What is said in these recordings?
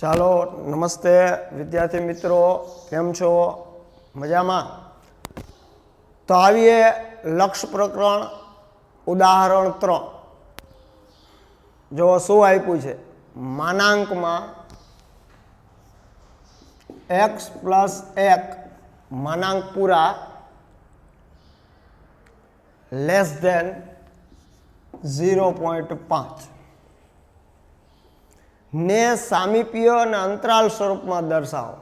ચાલો નમસ્તે વિદ્યાર્થી મિત્રો, કેમ છો? મજામાં? તો આવીએ લક્ષ પ્રકરણ ઉદાહરણ 3. જો શું આપ્યું છે, માનાંકમાં x પ્લસ 1 માનાંક પૂરા લેસ ધેન 0.5 ને સામીપ્ય અને અંતરાલ સ્વરૂપમાં દર્શાવો.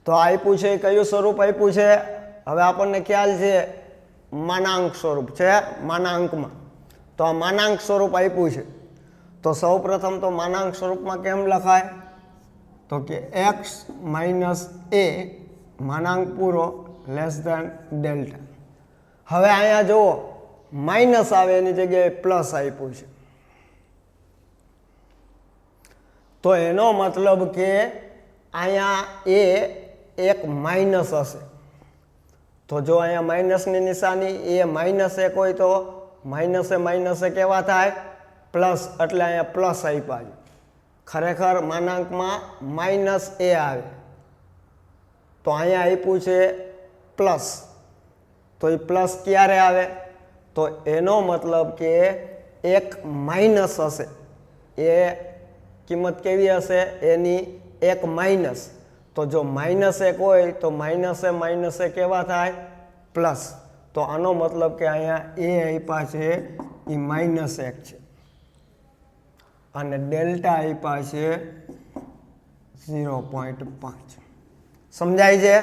તો આપ્યું છે કયું સ્વરૂપ આપ્યું છે? હવે આપણને ખ્યાલ છે માનાંક સ્વરૂપ છે માનાંકમાં. તો આ માનાંક સ્વરૂપ આપ્યું છે. તો સૌ પ્રથમ તો માનાંક સ્વરૂપમાં કેમ લખાય? તો કે x માઇનસ a માનાંક પૂરો લેસ ધેન ડેલ્ટા. હવે અહીંયા જુઓ માઇનસ આવે એની જગ્યાએ પ્લસ આપ્યું છે. તો એનો મતલબ કે અહીંયા એ એક માઇનસ હશે. તો જો અહીંયા માઇનસની નિશાની એ માઇનસ 1 હોય તો માઇનસે કેવા થાય? પ્લસ. એટલે અહીંયા પ્લસ આપ્યા છે. ખરેખર માનાંકમાં માઇનસ એ આવે. તો અહીંયા આપ્યું છે પ્લસ. તો એ પ્લસ ક્યારે આવે? તો એનો મતલબ કે એક માઇનસ હશે. એ કિંમત કેવી હશે? એની એક માઇનસ. તો જો -1 હોય તો માઇનસે કેવા થાય? પ્લસ. તો આનો મતલબ કે અહીંયા એ આપ્યા છે એ -1 છે અને ડેલ્ટા આપ્યા છે 0.5. સમજાય છે?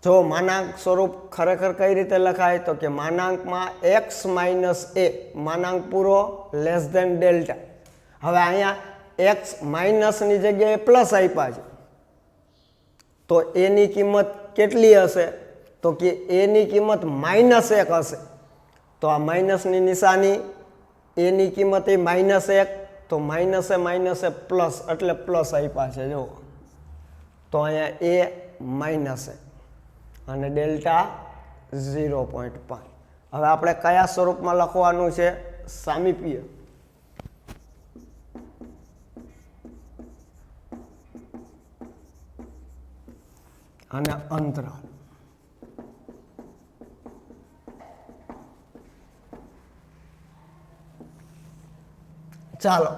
જો માનાંક સ્વરૂપ ખરેખર કઈ રીતે લખાય? તો કે માનાંકમાં x માઇનસ a માનાંક પૂરો લેસ ધેન ડેલ્ટા. હવે અહીંયા x માઇનસની જગ્યાએ પ્લસ આપ્યા છે. તો એની કિંમત કેટલી હશે? તો કે એની કિંમત -1 હશે. તો આ માઇનસની નિશાની એની કિંમત એ -1. તો માઇનસે પ્લસ એટલે પ્લસ આપ્યા છે. જો તો અહીંયા એ -1 અને ડેલ્ટા 0.5. હવે આપણે કયા સ્વરૂપમાં લખવાનું છે? સામીપ્ય અને અંતરાલ. ચાલો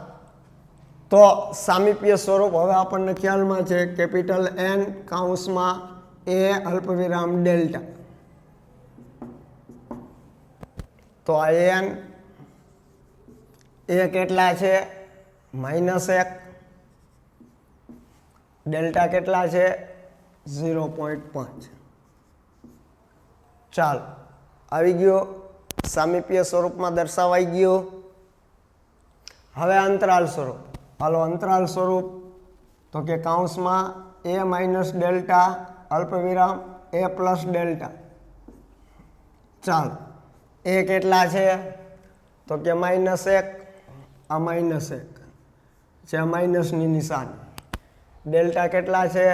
તો સામીપ્ય સ્વરૂપ હવે આપણને ખ્યાલમાં છે. કેપિટલ N કૌંસમાં a અલ્પવિરામ ડેલ્ટા. તો આ n એ કેટલા છે? -1. ડેલ્ટા કેટલા છે? 0.5. ચાલો આવી ગયો, સામીપ્ય સ્વરૂપમાં દર્શાવાઈ ગયો. હવે અંતરાલ સ્વરૂપ. હાલો અંતરાલ સ્વરૂપ. તો કે કૌંસમાં a માઇનસ ડેલ્ટા અલ્પવિરામ a પ્લસ ડેલ્ટા. ચાલો એ કેટલા છે? તો કે -1. આ -1 છે, માઇનસની નિશાની. ડેલ્ટા કેટલા છે?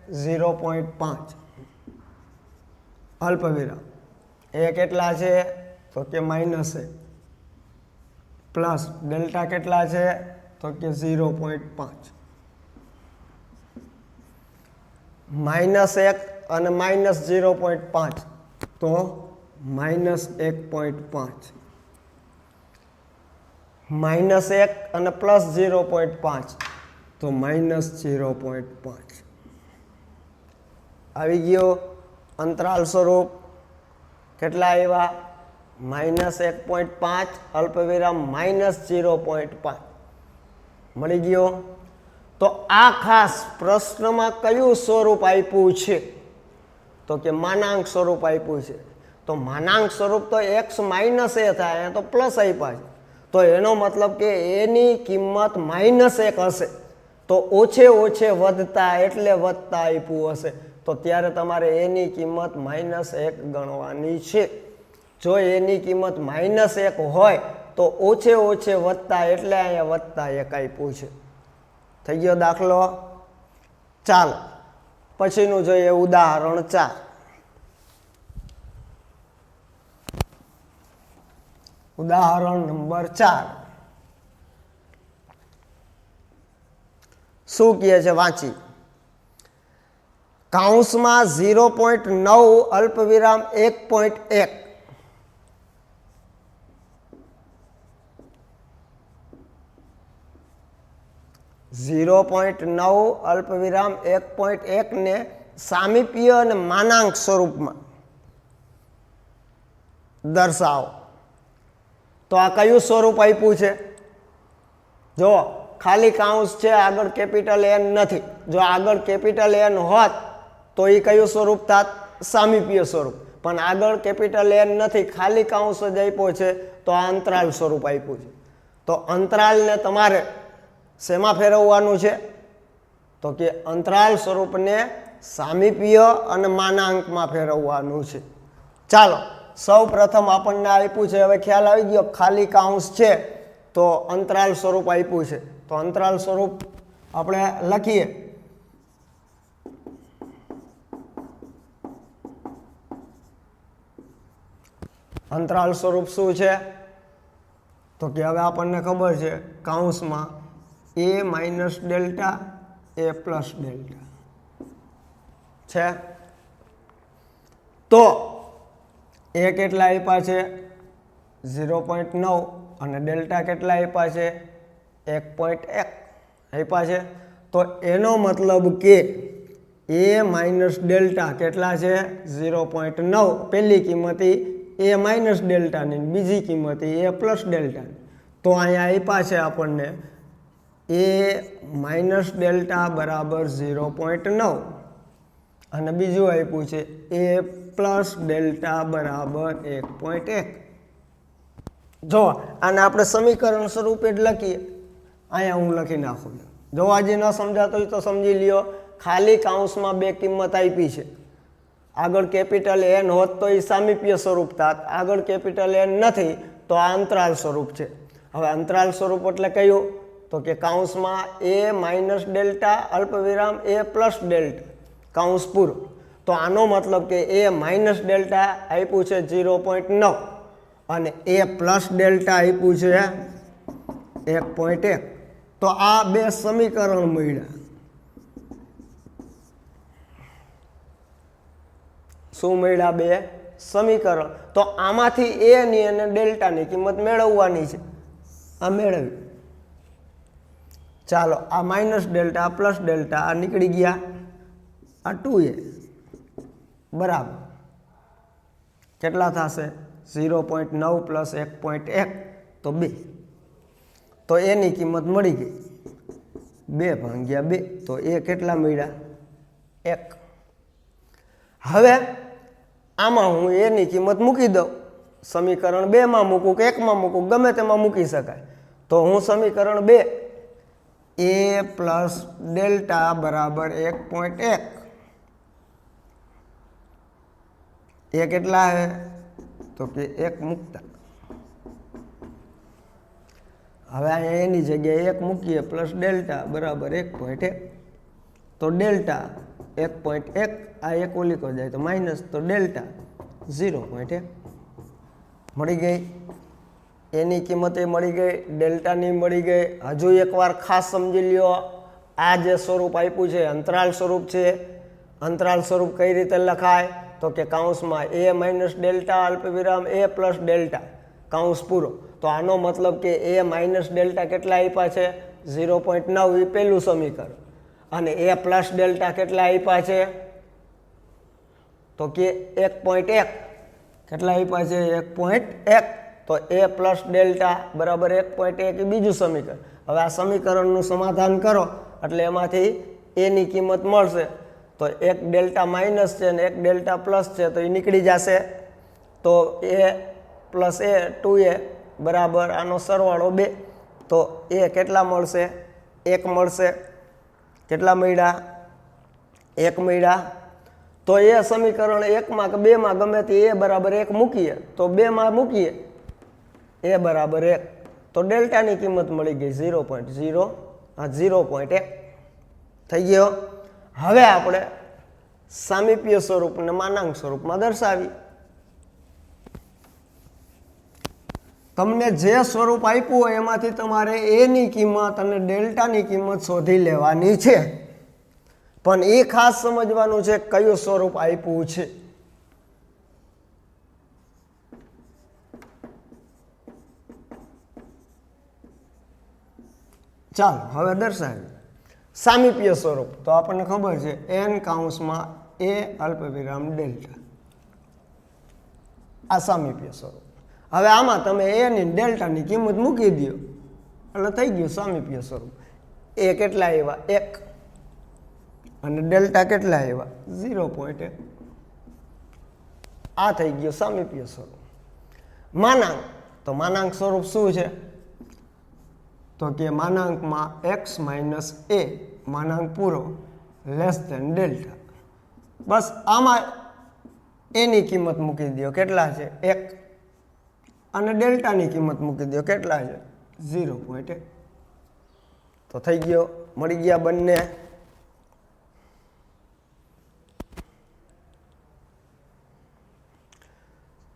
0.5 અલ્પવિરામ. એ કેટલા છે? તો કે -1 પ્લસ ડેલ્ટા કેટલા છે? તો કે 0.5. -1 અને -0.5 તો -1.5. -1 અને પ્લસ 0.5 તો -0.5. આવી ગયો અંતરાલ સ્વરૂપ. કેટલા આવ્યા? -1.5 અલ્પવિરામ -0.5 મળી ગયો. તો આ ખાસ પ્રશ્નમાં કયું સ્વરૂપ આપ્યું છે? તો કે માનાંક સ્વરૂપ આપ્યું છે. તો માનાંક સ્વરૂપ તો x માઇનસ a થાય, તો પ્લસ આપ્યા છે. તો એનો મતલબ કે એની કિંમત -1 હશે. તો ઓછે વધતા એટલે વધતા આપ્યું હશે. તો ત્યારે તમારે એની કિંમત -1 ગણવાની છે. જો એની કિંમત -1 હોય તો ઓછે વધતા એટલે અહીંયા વધતા 1 આપ્યું છે. થઈ ગયો દાખલો. ચાલો પછીનું જોઈએ ઉદાહરણ 4. ઉદાહરણ નંબર 4. શું કહે છે વાંચી કૌંસમાં 0.9 અલ્પવિરામ 1.1 0.9 અલ્પવિરામ 1.1 ને સામીપ્ય અને માનાંક સ્વરૂપમાં દર્શાવો તો આ કયું સ્વરૂપ આપ્યું છે જો ખાલી કાઉન્સ છે આગળ કેપિટલ એન નથી જો આગળ કેપિટલ એન હોત તો એ કયું સ્વરૂપ થાત સામીપ્ય સ્વરૂપ પણ આગળ કેપિટલ એન નથી ખાલી કાઉન્સ જ આપ્યો છે તો આ અંતરાલ સ્વરૂપ આપ્યું છે તો અંતરાલને તમારે શેમાં ફેરવવાનું છે તો કે અંતરાલ સ્વરૂપને સામીપ્ય અને માનાંકમાં ફેરવવાનું છે ચાલો સૌ પ્રથમ આપણને આપ્યું છે હવે ખ્યાલ આવી ગયો ખાલી કાઉન્સ છે તો અંતરાલ સ્વરૂપ આપ્યું છે તો અંતરાલ સ્વરૂપ આપણે લખીએ અંતરાલ સ્વરૂપ શું છે તો કે હવે આપણને ખબર છે કાઉન્સમાં a minus delta a plus delta છે તો એ કેટલા આપ્યા છે 0.9 અને ડેલ્ટા કેટલા આપ્યા છે 1.1 આપ્યા છે તો એનો મતલબ કે a માઇનસ ડેલ્ટા કેટલા છે 0.9 પહેલી કિંમત a માઇનસ ડેલ્ટાની બીજી કિંમત a પ્લસ ડેલ્ટાની તો અહીંયા આપ્યા છે આપણને a માઇનસ ડેલ્ટા બરાબર 0.9 અને બીજું આપ્યું છે a પ્લસ ડેલ્ટા બરાબર 1.1 જો આને આપણે સમીકરણ સ્વરૂપે જ લખીએ અહીંયા હું લખી નાખું જો આજે ન સમજાતો હોય તો સમજી લ્યો ખાલી કાઉન્સમાં બે કિંમત આપી છે આગળ કેપિટલ એન હોત તો એ સામીપ્ય સ્વરૂપ થાત આગળ કેપિટલ એન નથી તો આ અંતરાલ સ્વરૂપ છે હવે અંતરાલ સ્વરૂપ એટલે કયું તો કે કાઉન્સમાં a માઇનસ ડેલ્ટા અલ્પવિરામ a પ્લસ ડેલ્ટા કાઉન્સ પૂરો તો આનો મતલબ કે a માઇનસ ડેલ્ટા આપ્યું છે 0.9 અને a પ્લસ ડેલ્ટા આપ્યું છે 1.1 તો આ બે સમીકરણ મળ્યા શું મળ્યા બે સમીકરણ તો આમાંથી a ની અને ડેલ્ટાની કિંમત મેળવવાની છે આ મેળવી ચાલો આ માઇનસ ડેલ્ટા પ્લસ ડેલ્ટા આ નીકળી ગયા આ 2a બરાબર કેટલા થશે 0.9 પ્લસ 1.1 તો 2 તો એની કિંમત મળી ગઈ 2/2 તો એ કેટલા મળ્યા 1 હવે આમાં હું એની કિંમત મૂકી દઉં સમીકરણ 2 માં મૂકું કે 1 માં મૂકું ગમે તેમાં મૂકી શકાય તો હું સમીકરણ 2 a પ્લસ ડેલ્ટા બરાબર 1.1 એ કેટલા હે તો કે 1 મૂકતા હવે અહીંયા એની જગ્યાએ 1 મૂકીએ પ્લસ ડેલ્ટા બરાબર 1.1 તો ડેલ્ટા 1.1 આ એક ઓલીકો જાય તો માઇનસ તો ડેલ્ટા 0.1 મળી ગઈ એની કિંમતે મળી ગઈ ડેલ્ટાની મળી ગઈ હજુ એકવાર ખાસ સમજી લ્યો આ જે સ્વરૂપ આપ્યું છે અંતરાલ સ્વરૂપ છે અંતરાલ સ્વરૂપ કઈ રીતે લખાય તો કે કાઉન્સમાં a માઇનસ ડેલ્ટા અલ્પવિરામ a પ્લસ ડેલ્ટા કાઉન્સ પૂરો તો આનો મતલબ કે a માઇનસ ડેલ્ટા કેટલા આપ્યા છે 0.9 એ પહેલું સમીકરણ અને a પ્લસ ડેલ્ટા કેટલા આપ્યા છે તો કે 1.1 કેટલા આપ્યા છે 1.1 તો a પ્લસ ડેલ્ટા બરાબર 1.1 એ બીજું સમીકરણ હવે આ સમીકરણનું સમાધાન કરો એટલે એમાંથી a ની કિંમત મળશે તો એક ડેલ્ટા માઇનસ છે અને એક ડેલ્ટા પ્લસ છે તો એ નીકળી જશે તો a પ્લસ a 2a બરાબર આનો સરવાળો 2 તો a કેટલા મળશે 1 મળશે કેટલા મળ્યા 1 મળ્યા તો એ સમીકરણ 1 માં કે 2 માં ગમે તે a બરાબર 1 મૂકીએ તો 2 માં મૂકીએ a બરાબર 1 તો ડેલ્ટાની કિંમત મળી ગઈ 0.0 આ 0.1 થઈ ગયો હવે આપણે સામીપ્ય સ્વરૂપને માનાંક સ્વરૂપમાં દર્શાવી તમને જે સ્વરૂપ આપ્યું હોય એમાંથી તમારે એની કિંમત અને ડેલ્ટાની કિંમત શોધી લેવાની છે, પણ એ ખાસ સમજવાનું છે કયું સ્વરૂપ આપ્યું છે. ચાલો હવે દર્શાવીએ સામીપ્ય સ્વરૂપ. તો આપણને ખબર છે n કૌંસમાં a અલ્પવિરામ ડેલ્ટા, આ સામીપ્ય સ્વરૂપ. હવે આમાં તમે a ની ડેલ્ટાની કિંમત મૂકી દો એટલે થઈ ગયું સામીપ્ય સ્વરૂપ. a કેટલા આવ્યા 1 અને ડેલ્ટા કેટલા આવ્યા 0.1. આ થઈ ગયું સામીપ્ય સ્વરૂપ. માનાંક, તો માનાંક સ્વરૂપ શું છે? તો કે માનાંકમાં x માઇનસ a માનાંક પૂરો લેસ ધેન ડેલ્ટા. બસ આમાં એની કિંમત મૂકી દો કેટલા છે 1 અને ડેલ્ટાની કિંમત મૂકી દો કેટલા છે 0.1. તો થઈ ગયો, મળી ગયા બંને.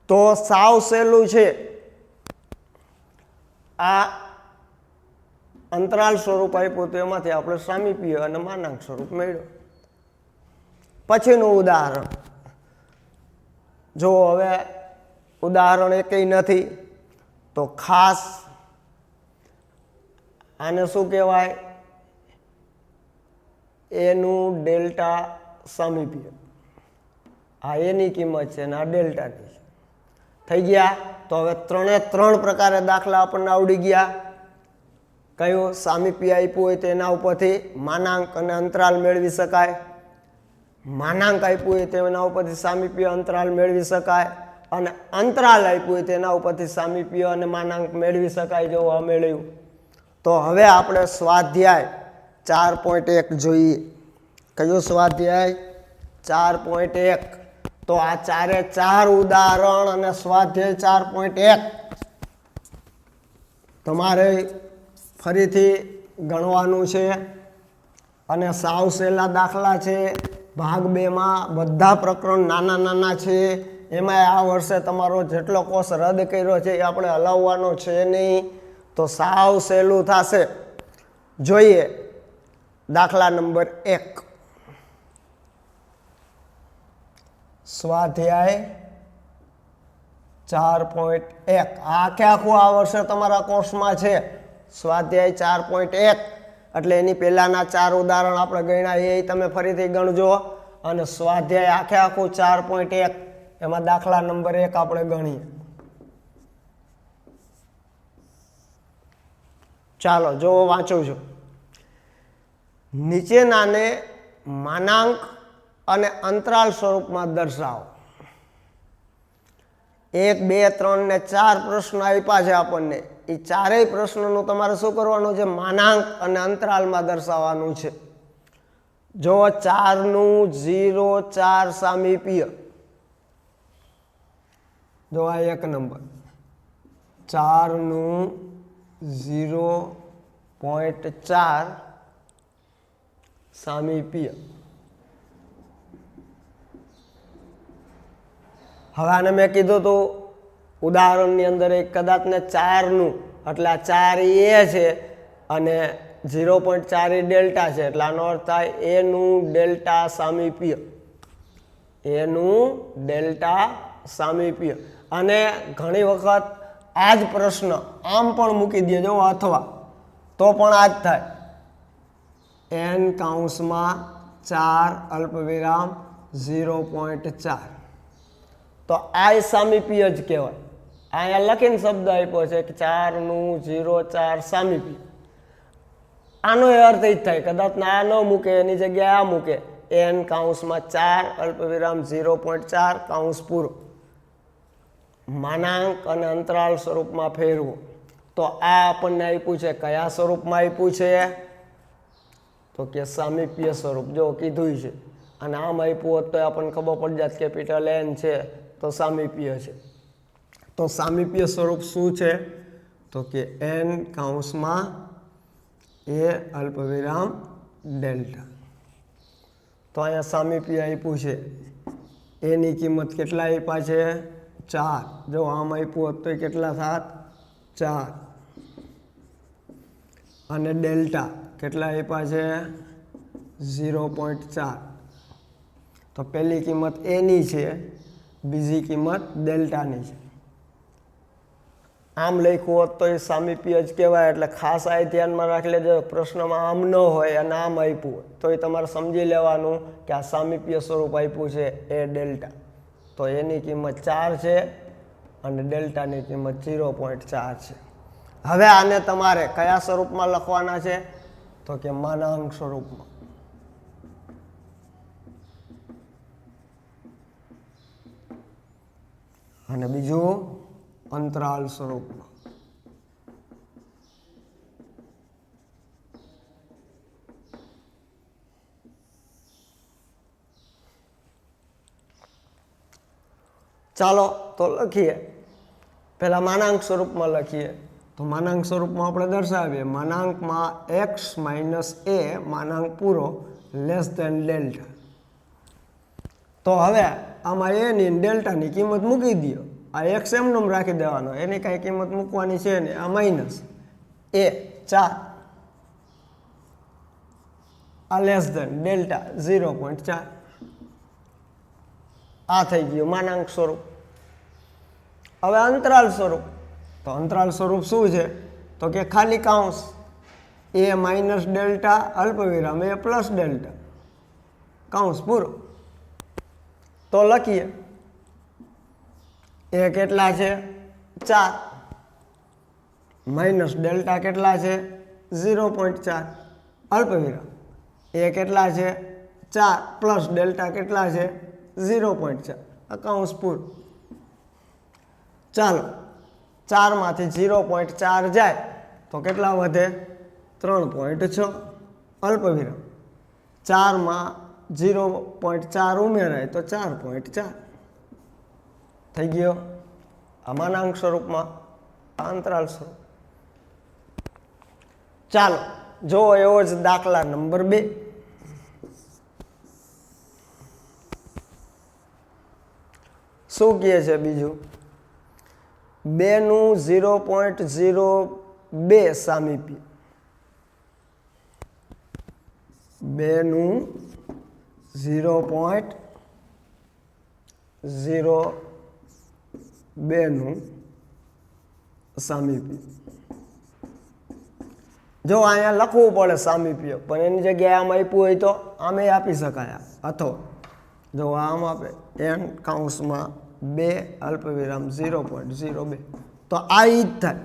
તો સાવ સહેલું છે આ અંતરાલ સ્વરૂપ આપ્યું તો એમાંથી આપણે સામીપ્ય અને માનાંક સ્વરૂપ મેળવ્યો. પછીનું ઉદાહરણ જો, હવે ઉદાહરણ એકેય નથી તો ખાસ આને શું કહેવાય? એનું ડેલ્ટા સામીપ્ય. આ એની કિંમત છે અને આ ડેલ્ટાની છે. થઈ ગયા. તો હવે 3 પ્રકારે દાખલા આપણને આવડી ગયા. કયું? સામીપ્ય આપ્યું હોય તો એના ઉપરથી માનાંક અને અંતરાલ મેળવી શકાય. માનાંક આપ્યું હોય તો એના ઉપરથી સામીપ્ય અંતરાલ મેળવી શકાય. અને અંતરાલ આપ્યું હોય તો એના ઉપરથી સામીપ્ય અને માનાંક મેળવી શકાય. જો આ મેળવ્યું. તો હવે આપણે સ્વાધ્યાય 4.1 જોઈએ. કયું સ્વાધ્યાય? 4.1. તો આ 4 ઉદાહરણ અને સ્વાધ્યાય 4.1 તમારે ફરીથી ગણવાનું છે અને સાવ સહેલા દાખલા છે. ભાગ 2 માં બધા પ્રકરણ નાના નાના છે. એમાં આ વર્ષે તમારો જેટલો કોર્સ રદ કર્યો છે એ આપણે હલાવવાનો છે નહીં. તો સાવ સહેલું થશે. જોઈએ દાખલા નંબર 1. સ્વાધ્યાય 4.1. આખે આખું આ વર્ષે તમારા કોર્સમાં છે સ્વાધ્યાય 4.1. એટલે એની પહેલાના 4 ઉદાહરણ આપણે ગણ્યા એ તમે ફરીથી ગણજો. અને સ્વાધ્યાય આખે આખું 4.1 એમાં દાખલા નંબર 1 આપણે ગણીએ. ચાલો જો વાંચું છું. નીચેનાને માનાંક અને અંતરાલ સ્વરૂપમાં દર્શાવો. 1, 2, 3 ને 4 પ્રશ્ન આપ્યા છે આપણને. એ ચારેય પ્રશ્નોનું તમારે શું કરવાનું છે? માનાંક અને અંતરાલમાં દર્શાવવાનું છે. જો 4 નું 0, 4 સામીપ્ય. જો આ 1 નંબર 4 નું 0.4 સામીપ્ય. હવે આને મેં કીધું હતું ઉદાહરણની અંદર એક કદાચ ને 4 નું, એટલે આ 4 એ છે અને 0.4 એ ડેલ્ટા છે. એટલે આનો અર્થ થાય એનું ડેલ્ટા સામીપ્ય. એનું ડેલ્ટા સામીપ્ય. અને ઘણી વખત આ જ પ્રશ્ન આમ પણ મૂકી દેજો અથવા તો પણ આ જ થાય. n કૌંસમાં 4 અલ્પવિરામ 0.4. તો આ સામીપ્ય જ કહેવાય. અહીંયા લખીને શબ્દ આપ્યો છે કે 4 નું 0.4 સામીપ્ય. આનો એ અર્થ જ થાય કદાચ આ ન મૂકે એની જગ્યાએ આ મૂકે. n કૌંસમાં 4 અલ્પવિરામ 0.4 કૌંસ પૂરો. માનાંક અને અંતરાલ સ્વરૂપમાં ફેરવો. તો આ આપણને આપ્યું છે કયા સ્વરૂપમાં આપ્યું છે? તો કે સામીપ્ય સ્વરૂપ. જો કીધું છે. અને આમ આપ્યું હોત તો આપણને ખબર પડી જાત કેપિટલ N છે તો સામીપ્ય છે. તો સામીપ્ય સ્વરૂપ શું છે? તો કે n કૌંસમાં a અલ્પવિરામ ડેલ્ટા. તો અહીંયા સામીપ્ય આપ્યું છે. એની કિંમત કેટલા આપ્યા છે? 4. જો આમ આપ્યું હોત તો કેટલા થાત? 4 અને ડેલ્ટા કેટલા આપ્યા છે 0.4 તો પહેલી કિંમત એની છે બીજી કિંમત ડેલ્ટાની છે આમ લખ્યું હોત તો એ સામીપ્ય જ કહેવાય એટલે ખાસ આ ધ્યાનમાં રાખી લેજો પ્રશ્નમાં આમ ન હોય અને આમ આપ્યું હોય તો એ તમારે સમજી લેવાનું કે આ સામીપ્ય સ્વરૂપ આપ્યું છે એ ડેલ્ટા તો એની કિંમત 4 છે અને ડેલ્ટાની કિંમત 0.4 છે હવે આને તમારે કયા સ્વરૂપમાં લખવાના છે તો કે માનાંક સ્વરૂપમાં અને બીજું અંતરાલ સ્વરૂપમાં ચાલો તો લખીએ પહેલા માનાંક સ્વરૂપમાં લખીએ તો માનાંક સ્વરૂપમાં આપણે દર્શાવીએ માનાંકમાં x માઇનસ a માનાંક પૂરો લેસ ધેન ડેલ્ટા તો હવે આમાં a ની ડેલ્ટાની કિંમત મૂકી દો આ x એમનો રાખી દેવાનો એની કાંઈ કિંમત મૂકવાની છે ને આ માઇનસ a 4 આ લેસ ધેન ડેલ્ટા 0.4 આ થઈ ગયું માનાંક સ્વરૂપ હવે અંતરાલ સ્વરૂપ તો અંતરાલ સ્વરૂપ શું છે તો કે ખાલી કાઉન્સ a માઇનસ ડેલ્ટા અલ્પવિરામ a પ્લસ ડેલ્ટા કાઉન્સ પૂરો તો લખીએ એ કેટલા છે 4 માઇનસ ડેલ્ટા કેટલા છે 0.4 અલ્પવિરામ એ કેટલા છે 4 પ્લસ ડેલ્ટા કેટલા છે 0.4 અકાઉન્ટ્સ પૂરું ચાલો 4 માંથી 0.4 જાય તો કેટલા વધે 3.6 અલ્પવિરામ 4 માં 0.4 ઉમેરાય તો 4.4 થઈ ગયો આ માનાંક સ્વરૂપમાં અંતરાલ સ્વરૂપ ચાલો જો એવો જ દાખલા નંબર 2 શું કહે છે બીજું 2 નું 0.02 સામીપ્ય 2 નું 0.02 નું સામીપ્ય જો અહીંયા લખવું પડે સામીપ્ય પણ એની જગ્યાએ આમ આપ્યું હોય તો આમે આપી શકાય અથવા જો આમ આપે n કાઉન્સમાં 2 અલ્પવિરામ 0.02 તો આ ઈ જ થાય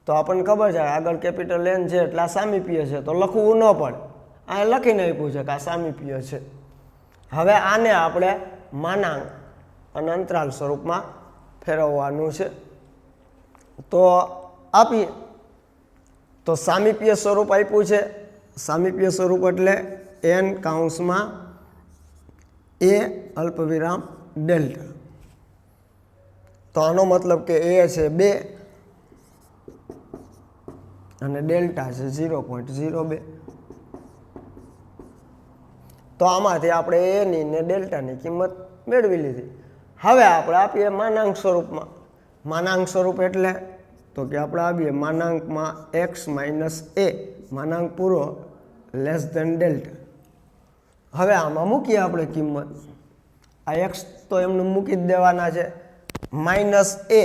તો આપણને ખબર છે આગળ કેપિટલ n છે એટલે આ સામીપ્ય છે તો લખવું ન પડે આ લખીને આપ્યું છે કે આ સામીપ્ય છે હવે આને આપણે માનાંક અને અંતરાલ સ્વરૂપમાં ફેરવવાનું છે તો આપીએ તો સામીપ્ય સ્વરૂપ આપ્યું છે સામીપ્ય સ્વરૂપ એટલે n કાઉન્સમાં a અલ્પવિરામ ડેલ્ટા તો આનો મતલબ કે a છે 2 અને ડેલ્ટા છે 0.02 તો આમાંથી આપણે a ની ને ડેલ્ટાની કિંમત મેળવી લીધી હવે આપણે આપીએ માનાંક સ્વરૂપમાં માનાંક સ્વરૂપ એટલે તો કે આપણે આવીએ માનાંકમાં x માઇનસ a માનાંક પૂરો લેસ ધેન ડેલ્ટા હવે આમાં મૂકીએ આપણે કિંમત આ x તો એમને મૂકી જ દેવાના છે માઇનસ a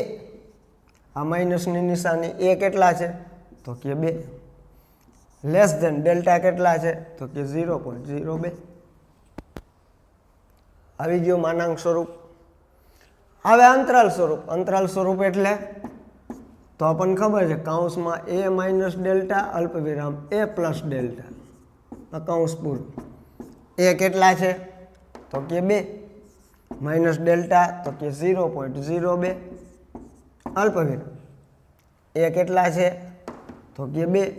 આ માઇનસની નિશાની a કેટલા છે તો કે 2 લેસ ધેન ડેલ્ટા કેટલા છે તો કે 0.02 આવી ગયો માનાંક સ્વરૂપ હવે અંતરાલ સ્વરૂપ એટલે તો આપણને ખબર છે કાઉન્સમાં a માઇનસ ડેલ્ટા અલ્પવિરામ a પ્લસ ડેલ્ટા અકાઉન્સ પૂરું a કેટલા છે તો કે 2 માઇનસ ડેલ્ટા તો કે 0.02 અલ્પવિરામ a કેટલા છે તો કે 2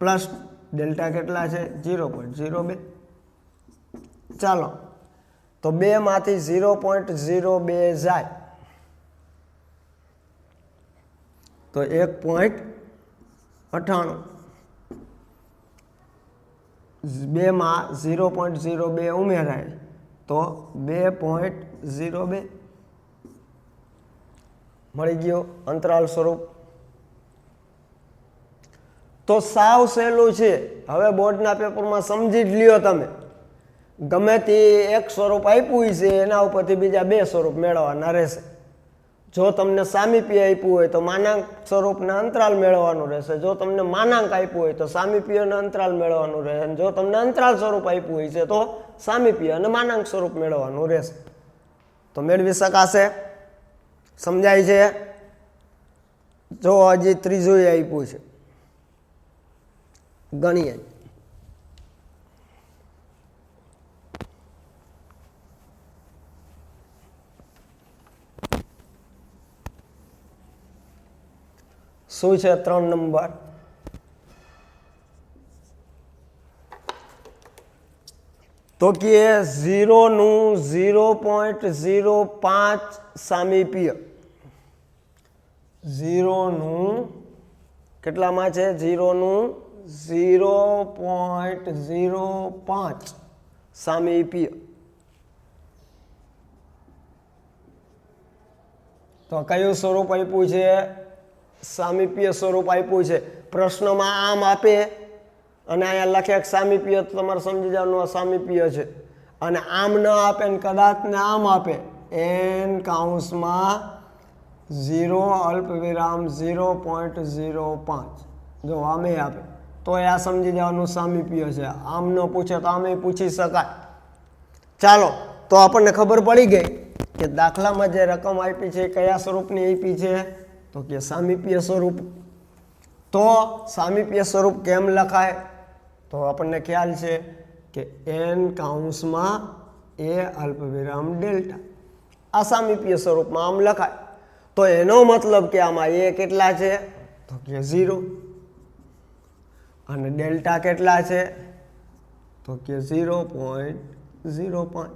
પ્લસ ડેલ્ટા કેટલા છે 0.02 ચાલો તો 2 માંથી 0.02 જાય તો 1.98 2 માં 0.02 ઉમેરાય તો 2.02 મળી ગયો અંતરાલ સ્વરૂપ તો સાવ સહેલું છે. હવે બોર્ડના પેપરમાં સમજી જ લ્યો તમે. ગમે તે એક સ્વરૂપ આપ્યું છે એના ઉપરથી બીજા બે સ્વરૂપ મેળવવાના રહેશે. જો તમને સામીપ્ય આપ્યું હોય તો માનાંક સ્વરૂપના અંતરાલ મેળવવાનું રહેશે. જો તમને માનાંક આપ્યું હોય તો સામીપ્યના અંતરાલ મેળવવાનું રહે. અને જો તમને અંતરાલ સ્વરૂપ આપ્યું હોય છે તો સામીપ્ય અને માનાંક સ્વરૂપ મેળવવાનું રહેશે. તો મેળવી શકાશે. સમજાય છે? જો હજી ત્રીજું આપ્યું છે, ગણીએ. શું છે 3 નંબર? તો કે 0 નું 0.05 સામીપ્ય. 0 નું કેટલામાં છે? 0 નું 0.05 સામીપ્ય. તો કયું સ્વરૂપ આપ્યું છે? સામીપ્ય સ્વરૂપ આપ્યું છે. પ્રશ્નમાં આમ આપે અને અહીંયા લખે સામીપ્ય, તો તમારે સમજી જવાનું આ સામીપ્ય છે. અને આમ ન આપે ને કદાચ ને આમ આપે n કૌંસમાં 0 અલ્પવિરામ 0.05, જો આમે આપે તો આ સમજી જવાનું સામીપ્ય છે. આમ ન પૂછે તો આમે પૂછી શકાય. ચાલો, તો આપણને ખબર પડી ગઈ કે દાખલામાં જે રકમ આપી છે કયા સ્વરૂપની આપી છે, તો કે સામીપ્ય સ્વરૂપ. તો સામીપ્ય સ્વરૂપ કેમ લખાય? તો આપણને ખ્યાલ છે કે n કૌંસમાં a અલ્પવિરામ ડેલ્ટા આ સામીપ્ય સ્વરૂપમાં આમ લખાય. તો એનો મતલબ કે આમાં a કેટલા છે? તો કે 0. અને ડેલ્ટા કેટલા છે? તો કે 0.05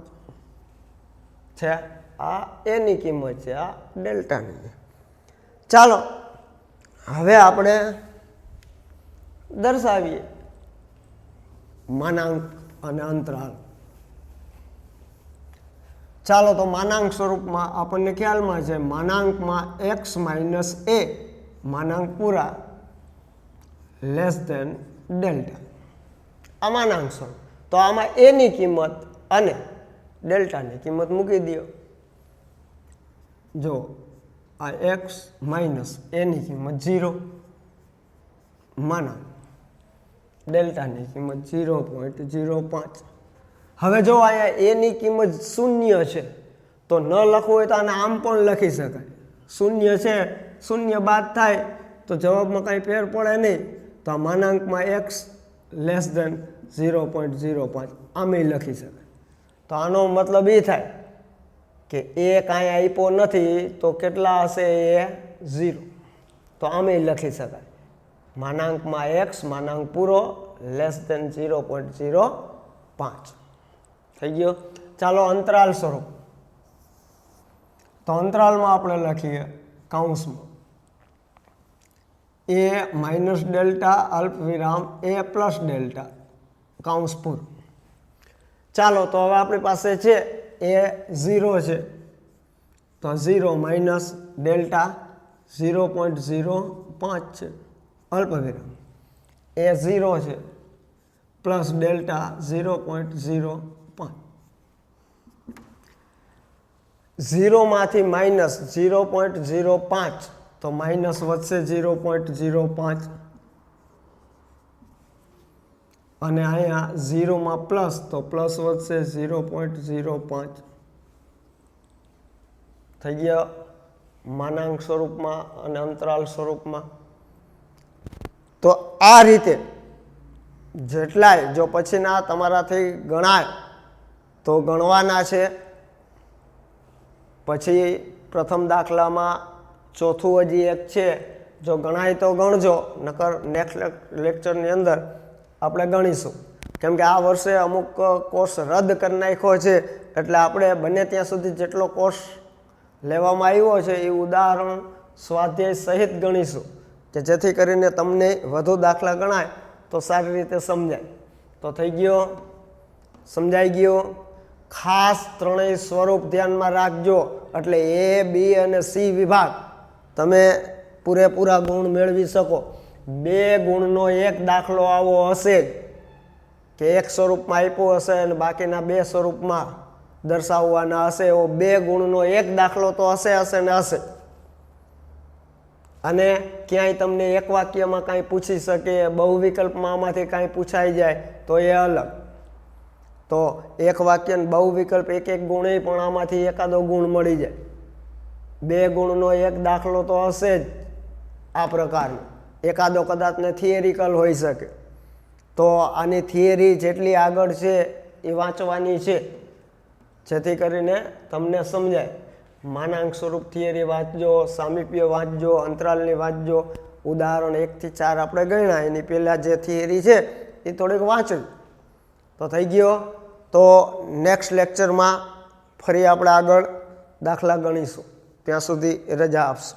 છે. આ એની કિંમત છે, આ ડેલ્ટાની. ચાલો, હવે આપણે દર્શાવીએ માનાંક અને અંતરાલ. ચાલો, તો માનાંક સ્વરૂપમાં આપણને ખ્યાલમાં છે માનાંકમાં x માઇનસ a માનાંક પૂરા લેસ ધેન ડેલ્ટા. આ માનાંક સ્વરૂપ. તો આમાં a ની કિંમત અને ડેલ્ટાની કિંમત મૂકી દો. જો આ x માઇનસ એની કિંમત 0, માનાંક ડેલ્ટાની કિંમત 0.05. હવે જો અહીંયા એની કિંમત 0 છે તો ન લખવું હોય તો આને આમ પણ લખી શકાય. 0 છે, 0 બાદ થાય તો જવાબમાં કાંઈ ફેર પડે નહીં. તો આ માનાંકમાં x લેસ ધેન 0.05 આમે લખી શકાય. તો આનો મતલબ એ થાય કે એ કાંઈ આપ્યો નથી તો કેટલા હશે? એ 0. તો આમે લખી શકાય માનાંકમાં x માનાંક પૂરો લેસ ધેન 0.05 થઈ ગયો. ચાલો, અંતરાલ સ્વરૂપ. તો અંતરાલમાં આપણે લખીએ કૌંસમાં a માઇનસ ડેલ્ટા અલ્પવિરામ a પ્લસ ડેલ્ટા કૌંસ પૂરું. ચાલો, તો હવે આપણી પાસે છે એ 0 છે, તો 0 માઇનસ ડેલ્ટા 0.05 છે અલ્પવિરામ. એ 0 છે પ્લસ ડેલ્ટા 0.05. 0 માંથી માઇનસ 0.05 તો માઇનસ વધશે 0.05 અને અહીંયા 0 માં પ્લસ તો પ્લસ વધશે 0.05 થઈ ગયા માનાંક સ્વરૂપમાં અને અંતરાલ સ્વરૂપમાં. તો આ રીતે જેટલાય જો પછીના તમારાથી ગણાય તો ગણવાના છે. પછી પ્રથમ દાખલામાં ચોથું હજી એક છે, જો ગણાય તો ગણજો, નકર નેક્સ્ટ લેક્ચરની અંદર આપણે ગણીશું. કેમ કે આ વર્ષે અમુક કોર્સ રદ કરી નાખ્યો છે, એટલે આપણે બને ત્યાં સુધી જેટલો કોર્સ લેવામાં આવ્યો છે એ ઉદાહરણ સ્વાધ્યાય સહિત ગણીશું, કે જેથી કરીને તમને વધુ દાખલા ગણાય તો સારી રીતે સમજાય. તો થઈ ગયો? સમજાઈ ગયો? ખાસ ત્રણેય સ્વરૂપ ધ્યાનમાં રાખજો, એટલે A, B અને C વિભાગ તમે પૂરેપૂરા ગુણ મેળવી શકો. 2 ગુણનો એક દાખલો આવો હશે જ કે એક સ્વરૂપમાં આપ્યો હશે અને બાકીના 2 સ્વરૂપમાં દર્શાવવાના હશે. એવો 2 ગુણનો એક દાખલો તો હશે ને હશે. અને ક્યાંય તમને એક વાક્યમાં કાંઈ પૂછી શકે, બહુવિકલ્પમાં આમાંથી કાંઈ પૂછાઈ જાય તો એ અલગ. તો એક વાક્ય ને બહુવિકલ્પ એક ગુણ પણ આમાંથી એકાદો ગુણ મળી જાય. 2 ગુણનો એક દાખલો તો હશે જ આ પ્રકારનો. એકાદો કદાચ ને થિયરિકલ હોઈ શકે. તો આની થિયરી જેટલી આગળ છે એ વાંચવાની છે, જેથી કરીને તમને સમજાય. માનાંક સ્વરૂપ થિયરી વાંચજો, સામીપ્ય વાંચજો, અંતરાલની વાંચજો. ઉદાહરણ 1 થી 4 આપણે ગણ્યા, એની પહેલાં જે થિયરી છે એ થોડીક વાંચજો તો થઈ ગયો. તો નેક્સ્ટ લેક્ચરમાં ફરી આપણે આગળ દાખલા ગણીશું. ત્યાં સુધી રજા આપશો.